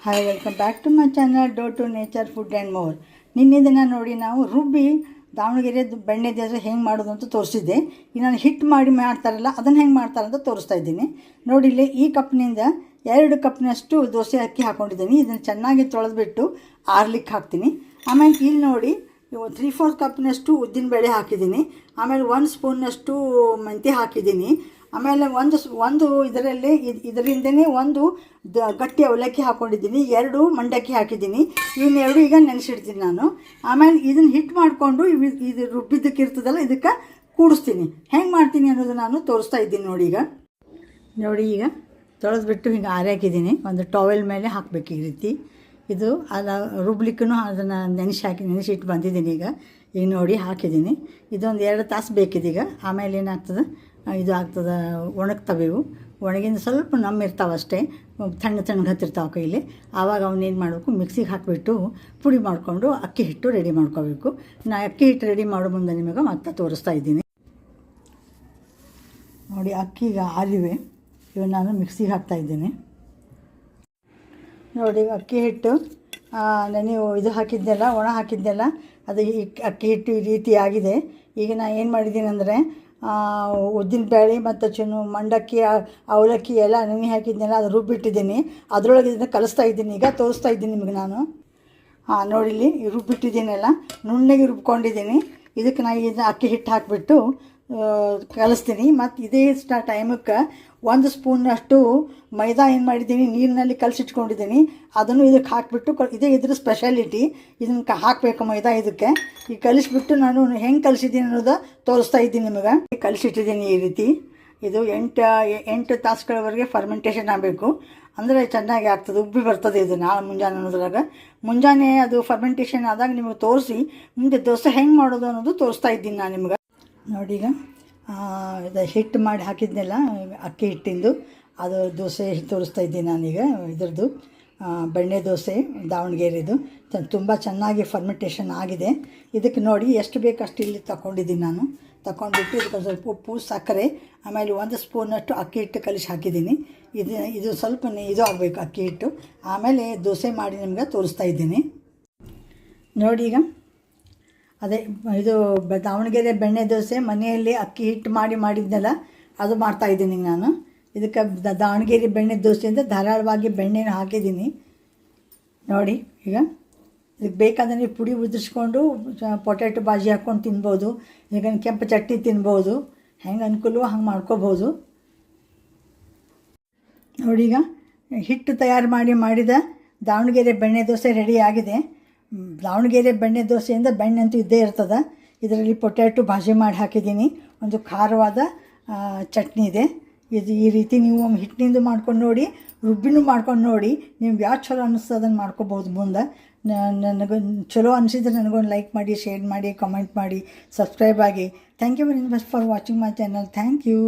Hi, welcome back to my channel dough to nature food and more. ನಿನ್ನೆ ದಿನ ನೋಡಿ ನಾವು ರುಬ್ಬಿ ದಾವಣಗೆರೆ ಬೆಣ್ಣೆ ದೋಸೆ ಹೆಂಗೆ ಮಾಡೋದು ಅಂತ ತೋರಿಸಿದ್ದೆ. ಈಗ ನಾನು ಹಿಟ್ಟು ಮಾಡಿ ಮಾಡ್ತಾರಲ್ಲ ಅದನ್ನು ಹೆಂಗೆ ಮಾಡ್ತಾರೆ ಅಂತ ತೋರಿಸ್ತಾ ಇದ್ದೀನಿ. ನೋಡಿ, ಇಲ್ಲಿ ಈ ಕಪ್ನಿಂದ 2 ಕಪ್ನಷ್ಟು ದೋಸೆ ಅಕ್ಕಿ ಹಾಕ್ಕೊಂಡಿದ್ದೀನಿ. ಇದನ್ನು ಚೆನ್ನಾಗಿ ತೊಳೆದ್ಬಿಟ್ಟು ಆರ್ಲಿಕ್ಕೆ ಹಾಕ್ತೀನಿ. ಆಮೇಲೆ ಇಲ್ಲಿ ನೋಡಿ 3/4 ಕಪ್ನಷ್ಟು ಉದ್ದಿನಬೇಳೆ ಹಾಕಿದ್ದೀನಿ. ಆಮೇಲೆ 1 ಸ್ಪೂನ್ನಷ್ಟು ಮೆಂತ್ಯ ಹಾಕಿದ್ದೀನಿ. ಆಮೇಲೆ ಒಂದು ಇದರಿಂದನೇ ಒಂದು ಗಟ್ಟಿ ಅವಲಕ್ಕಿ ಹಾಕ್ಕೊಂಡಿದ್ದೀನಿ, 2 ಮಂಡಕ್ಕಿ ಹಾಕಿದ್ದೀನಿ. ಇವನ್ನೆರಡು ಈಗ ನೆನೆಸಿಡ್ತೀನಿ ನಾನು. ಆಮೇಲೆ ಇದನ್ನು ಹಿಟ್ಟು ಮಾಡಿಕೊಂಡು ಇದು ರುಬ್ಬಿದ್ದಕ್ಕೆ ಇರ್ತದಲ್ಲ ಇದಕ್ಕೆ ಕೂಡಿಸ್ತೀನಿ. ಹೆಂಗೆ ಮಾಡ್ತೀನಿ ಅನ್ನೋದು ನಾನು ತೋರಿಸ್ತಾ ಇದ್ದೀನಿ. ನೋಡಿ ಈಗ ತೊಳೆದ್ಬಿಟ್ಟು ಹಿಂಗೆ ಹಾಕಿದ್ದೀನಿ. ಒಂದು ಟವೆಲ್ ಮೇಲೆ ಹಾಕಬೇಕು ಈ ರೀತಿ. ಇದು ರುಬ್ಲಿಕ್ಕೂ ಅದನ್ನು ನೆನೆಸಿಟ್ಟು ಬಂದಿದ್ದೀನಿ. ಈಗ ನೋಡಿ ಹಾಕಿದ್ದೀನಿ. ಇದೊಂದು 2 ತಾಸು ಬೇಕಿದೀಗ. ಆಮೇಲೆ ಏನಾಗ್ತದೆ, ಇದು ಆಗ್ತದೆ, ಒಣಗ್ತವೆ. ಇವು ಒಣಗಿಂದ ಸ್ವಲ್ಪ ಇರ್ತಾವೆ ಅಷ್ಟೇ, ತಣ್ಣಗೆ ಹತ್ತಿರ್ತಾವೆ ಕೈಲಿ. ಆವಾಗ ಅವನ್ನೇನು ಮಾಡಬೇಕು, ಮಿಕ್ಸಿಗೆ ಹಾಕಿಬಿಟ್ಟು ಪುಡಿ ಮಾಡಿಕೊಂಡು ಅಕ್ಕಿ ಹಿಟ್ಟು ರೆಡಿ ಮಾಡ್ಕೋಬೇಕು. ನಾನು ಅಕ್ಕಿ ಹಿಟ್ಟು ರೆಡಿ ಮಾಡೋ ಮುಂದೆ ನಿಮಗೆ ಮತ್ತೆ ತೋರಿಸ್ತಾ ಇದ್ದೀನಿ. ನೋಡಿ, ಅಕ್ಕಿಗೆ ಆರಿವೆ, ಇವು ನಾನು ಮಿಕ್ಸಿಗೆ ಹಾಕ್ತಾಯಿದ್ದೀನಿ. ನೋಡಿ, ಅಕ್ಕಿ ಹಿಟ್ಟು ನೀವು ಇದು ಹಾಕಿದ್ದೆಲ್ಲ ಒಣ ಹಾಕಿದ್ದೆಲ್ಲ ಅದು ಅಕ್ಕಿ ಹಿಟ್ಟು ಈ ರೀತಿ ಆಗಿದೆ. ಈಗ ನಾನು ಏನು ಮಾಡಿದ್ದೀನಿ ಅಂದರೆ, ಉದ್ದಿನ ಬೇಳೆ ಮತ್ತು ಮಂಡಕ್ಕಿ ಅವಲಕ್ಕಿ ಎಲ್ಲ ನೆನೆ ಹಾಕಿದ್ದೆಲ್ಲ ಅದು ರುಬ್ಬಿಟ್ಟಿದ್ದೀನಿ. ಅದರೊಳಗೆ ಇದನ್ನು ಕಲಿಸ್ತಾ ಇದ್ದೀನಿ. ಈಗ ತೋರಿಸ್ತಾ ಇದ್ದೀನಿ ನಿಮಗೆ ನಾನು. ನೋಡಿಲಿ ರುಬ್ಬಿಟ್ಟಿದ್ದೀನೆಲ್ಲ ನುಣ್ಣಗೆ ರುಬ್ಕೊಂಡಿದ್ದೀನಿ. ಇದಕ್ಕೆ ನಾನು ಇದನ್ನ ಅಕ್ಕಿ ಹಿಟ್ಟು ಹಾಕಿಬಿಟ್ಟು ಕಲಿಸ್ತೀನಿ. ಮತ್ತು ಇದೇ ಟೈಮಕ್ಕೆ 1 ಸ್ಪೂನಷ್ಟು ಮೈದಾ ಏನು ಮಾಡಿದ್ದೀನಿ, ನೀರಿನಲ್ಲಿ ಕಲಸಿಟ್ಕೊಂಡಿದ್ದೀನಿ. ಅದನ್ನು ಇದಕ್ಕೆ ಹಾಕಿಬಿಟ್ಟು ಇದೇ ಇದ್ರ ಸ್ಪೆಷಾಲಿಟಿ. ಇದನ್ನು ಹಾಕಬೇಕು ಮೈದಾ ಇದಕ್ಕೆ. ಈಗ ಕಲಿಸ್ಬಿಟ್ಟು ನಾನು ಹೆಂಗೆ ಕಲಿಸಿದ್ದೀನಿ ಅನ್ನೋದು ತೋರಿಸ್ತಾ ಇದ್ದೀನಿ ನಿಮಗೆ. ಕಲಿಸಿಟ್ಟಿದ್ದೀನಿ ಈ ರೀತಿ. ಇದು 8 ತಾಸುಗಳವರೆಗೆ ಫರ್ಮೆಂಟೇಷನ್ ಆಗಬೇಕು. ಅಂದರೆ ಚೆನ್ನಾಗಿ ಆಗ್ತದೆ, ಉಬ್ಬಿ ಬರ್ತದೆ. ಇದು ನಾಳೆ ಮುಂಜಾನೆ ಅನ್ನೋದ್ರಾಗ ಮುಂಜಾನೆ ಅದು ಫರ್ಮೆಂಟೇಷನ್ ಆದಾಗ ನಿಮಗೆ ತೋರಿಸಿ ಮುಂದೆ ದೋಸೆ ಹೆಂಗೆ ಮಾಡೋದು ಅನ್ನೋದು ತೋರಿಸ್ತಾ ಇದ್ದೀನಿ ನಾನು ನಿಮಗೆ. ನೋಡಿ, ಈಗ ಇದು ಹಿಟ್ಟು ಮಾಡಿ ಹಾಕಿದ್ನೆಲ್ಲ ಅಕ್ಕಿ ಹಿಟ್ಟಿಂದು ಅದು ದೋಸೆ ತೋರಿಸ್ತಾ ಇದ್ದೀನಿ ನಾನೀಗ. ಇದರದ್ದು ಬೆಣ್ಣೆ ದೋಸೆ ದಾವಣಗೆರೆದು ತುಂಬ ಚೆನ್ನಾಗಿ ಫರ್ಮೆಂಟೇಷನ್ ಆಗಿದೆ. ಇದಕ್ಕೆ ನೋಡಿ ಎಷ್ಟು ಬೇಕು ಅಷ್ಟು ಇಲ್ಲಿ ತಗೊಂಡಿದ್ದೀನಿ ನಾನು. ತಗೊಂಡ್ಬಿಟ್ಟು ಇದಕ್ಕೆ ಸ್ವಲ್ಪ ಉಪ್ಪು, ಸಕ್ಕರೆ, ಆಮೇಲೆ 1 ಸ್ಪೂನಷ್ಟು ಅಕ್ಕಿ ಹಿಟ್ಟು ಕಲಿಸಿ ಹಾಕಿದ್ದೀನಿ. ಇದು ಸ್ವಲ್ಪ ಇದು ಆಗಬೇಕು ಅಕ್ಕಿ ಹಿಟ್ಟು. ಆಮೇಲೆ ದೋಸೆ ಮಾಡಿ ನಿಮಗೆ ತೋರಿಸ್ತಾ ಇದ್ದೀನಿ. ನೋಡಿ, ಈಗ ಅದೇ ಇದು ದಾವಣಗೆರೆ ಬೆಣ್ಣೆ ದೋಸೆ ಮನೆಯಲ್ಲಿ ಅಕ್ಕಿ ಹಿಟ್ಟು ಮಾಡಿದ್ನಲ್ಲ ಅದು ಮಾಡ್ತಾಯಿದ್ದೀನಿ ನಾನು. ಇದಕ್ಕೆ ದಾವಣಗೆರೆ ಬೆಣ್ಣೆ ದೋಸೆಯಿಂದ ಧಾರಾಳವಾಗಿ ಬೆಣ್ಣೆನ ಹಾಕಿದ್ದೀನಿ. ನೋಡಿ, ಈಗ ಇದಕ್ಕೆ ಬೇಕಾದರೆ ನೀವು ಪುಡಿ ಉದುರಿಸ್ಕೊಂಡು ಪೊಟ್ಯಾಟೊ ಬಾಜಿ ಹಾಕ್ಕೊಂಡು ತಿನ್ಬೋದು. ಈಗ ಕೆಂಪು ಚಟ್ನಿ ತಿನ್ಬೋದು. ಹೆಂಗೆ ಅನುಕೂಲವೋ ಹಂಗೆ ಮಾಡ್ಕೋಬೋದು. ನೋಡಿ, ಈಗ ಹಿಟ್ಟು ತಯಾರು ಮಾಡಿದ ದಾವಣಗೆರೆ ಬೆಣ್ಣೆ ದೋಸೆ ರೆಡಿ ಆಗಿದೆ. ದಾವಣಗೆರೆ ಬೆಣ್ಣೆ ದೋಸೆಯಿಂದ ಬೆಣ್ಣೆ ಅಂತೂ ಇದ್ದೇ ಇರ್ತದೆ. ಇದರಲ್ಲಿ ಪೊಟ್ಯಾಟೊ ಭಾಜಿ ಮಾಡಿ ಹಾಕಿದ್ದೀನಿ. ಒಂದು ಖಾರವಾದ ಚಟ್ನಿ ಇದೆ. ಇದು ಈ ರೀತಿ ನೀವು ಹಿಟ್ಟಿನಿಂದ ಮಾಡ್ಕೊಂಡು ನೋಡಿ, ರುಬ್ಬಿನೂ ಮಾಡ್ಕೊಂಡು ನೋಡಿ. ನಿಮ್ಗೆ ಯಾವ್ದು ಚಲೋ ಅನ್ನಿಸ್ತದೆ ಅದನ್ನು ಮಾಡ್ಕೋಬೋದು ಮುಂದೆ. ನನಗೆ ಚಲೋ ಅನಿಸಿದ್ರೆ ನನಗೊಂದು ಲೈಕ್ ಮಾಡಿ, ಶೇರ್ ಮಾಡಿ, ಕಮೆಂಟ್ ಮಾಡಿ, ಸಬ್ಸ್ಕ್ರೈಬ್ ಆಗಿ. Thank you very much for watching my channel. Thank you.